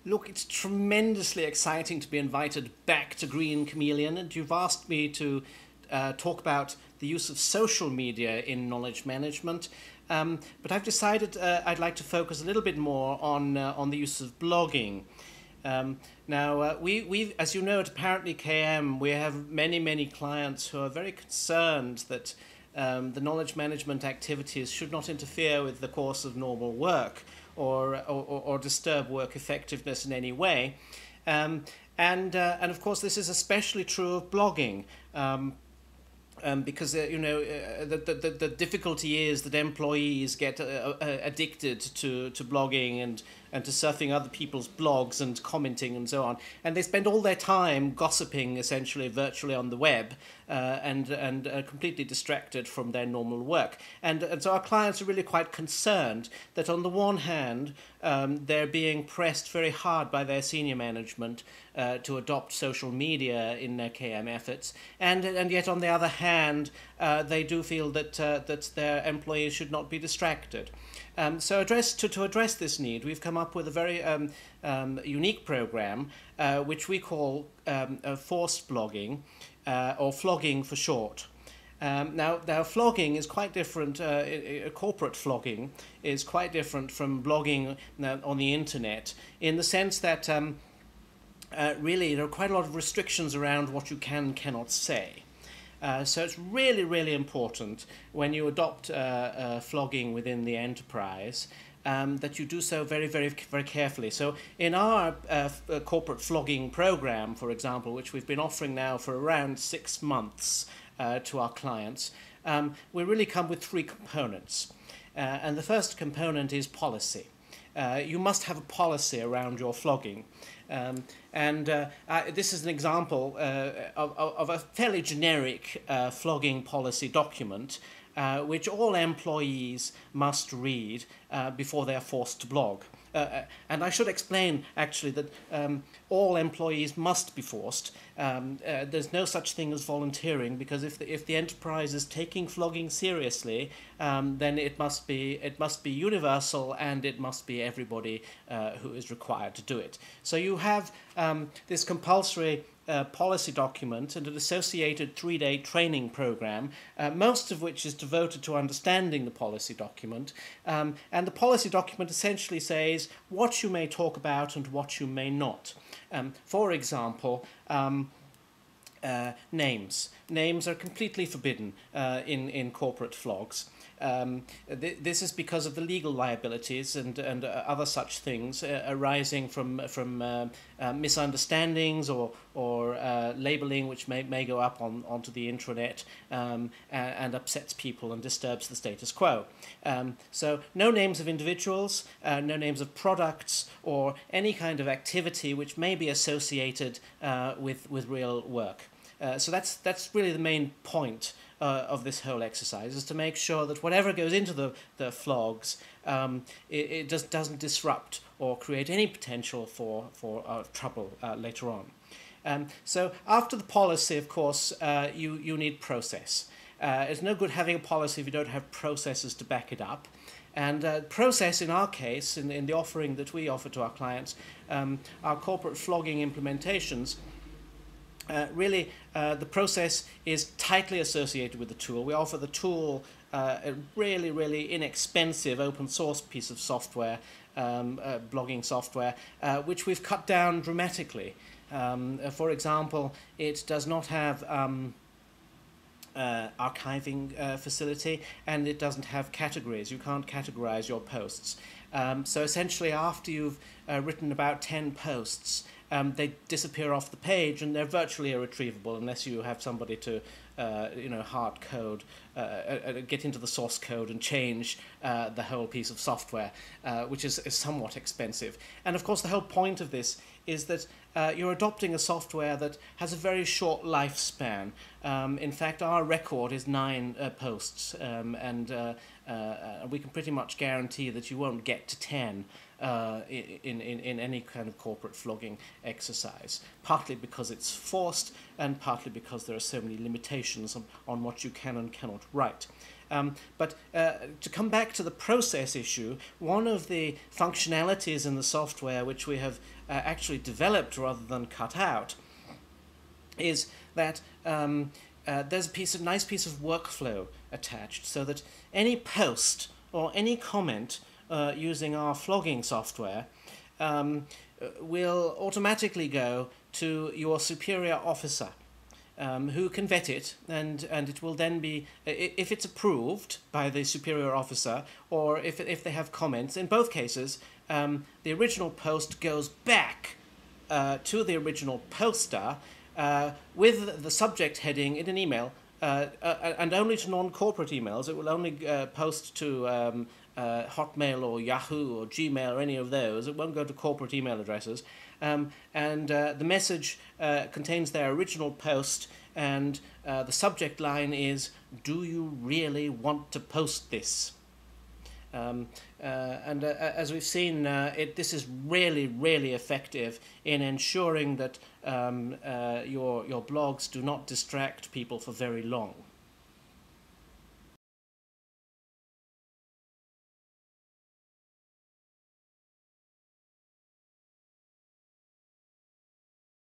Look, it's tremendously exciting to be invited back to Green Chameleon, and you've asked me to talk about the use of social media in knowledge management. But I've decided I'd like to focus a little bit more on the use of blogging. We, as you know, at Apparently KM, we have many clients who are very concerned that the knowledge management activities should not interfere with the course of normal work or disturb work effectiveness in any way. And of course, this is especially true of blogging. Because the difficulty is that employees get addicted to blogging and to surfing other people's blogs and commenting and so on, and they spend all their time gossiping essentially virtually on the web, and completely distracted from their normal work. And so our clients are really quite concerned that on the one hand they're being pressed very hard by their senior management to adopt social media in their KM efforts, and yet on the other hand they do feel that their employees should not be distracted. So to address this need, we've come up with a very unique program which we call forced blogging, or flogging for short. Now, flogging is quite different. Corporate flogging is quite different from blogging on the internet, in the sense that really there are quite a lot of restrictions around what you cannot say. So it's really important when you adopt flogging within the enterprise that you do so very carefully. So in our corporate flogging program, for example, which we've been offering now for around 6 months to our clients, we really come with 3 components. And the first component is policy. You must have a policy around your flogging. This is an example of a fairly generic flogging policy document, which all employees must read before they are forced to blog. And I should explain, actually, that all employees must be forced. There's no such thing as volunteering, because if the enterprise is taking flogging seriously, then it must be universal, and it must be everybody who is required to do it. So you have this compulsory policy document and an associated 3-day training program, most of which is devoted to understanding the policy document. And the policy document essentially says what you may talk about and what you may not. For example, names. Names are completely forbidden in corporate flogs. This is because of the legal liabilities and other such things arising from misunderstandings or labeling which may go up onto the intranet and upsets people and disturbs the status quo. So no names of individuals, no names of products, or any kind of activity which may be associated with real work. So that's really the main point of this whole exercise, is to make sure that whatever goes into the flogs, it just doesn't disrupt or create any potential for trouble later on. So after the policy, of course, you need process. It's no good having a policy if you don't have processes to back it up. And process, in our case, in the offering that we offer to our clients, our corporate flogging implementations, really, the process is tightly associated with the tool. We offer the tool, a really inexpensive open source piece of software, blogging software, which we've cut down dramatically. For example, it does not have archiving facility, and it doesn't have categories. You can't categorize your posts. So essentially, after you've written about 10 posts, they disappear off the page, and they're virtually irretrievable unless you have somebody to hard code, get into the source code and change the whole piece of software, which is somewhat expensive. And of course, the whole point of this is that you're adopting a software that has a very short lifespan. In fact, our record is 9 posts, and we can pretty much guarantee that you won't get to 10 in any kind of corporate flogging exercise, partly because it's forced and partly because there are so many limitations on what you can and cannot write. But to come back to the process issue, one of the functionalities in the software which we have actually developed rather than cut out is that there's a nice piece of workflow attached, so that any post or any comment using our flogging software will automatically go to your superior officer, who can vet it, and it will then be, if it's approved by the superior officer, or if they have comments, in both cases, the original post goes back to the original poster with the subject heading in an email, and only to non-corporate emails. It will only post to Hotmail or Yahoo or Gmail or any of those. It won't go to corporate email addresses. And the message contains their original post, and the subject line is, "Do you really want to post this?" As we've seen, this is really, really effective in ensuring that your blogs do not distract people for very long.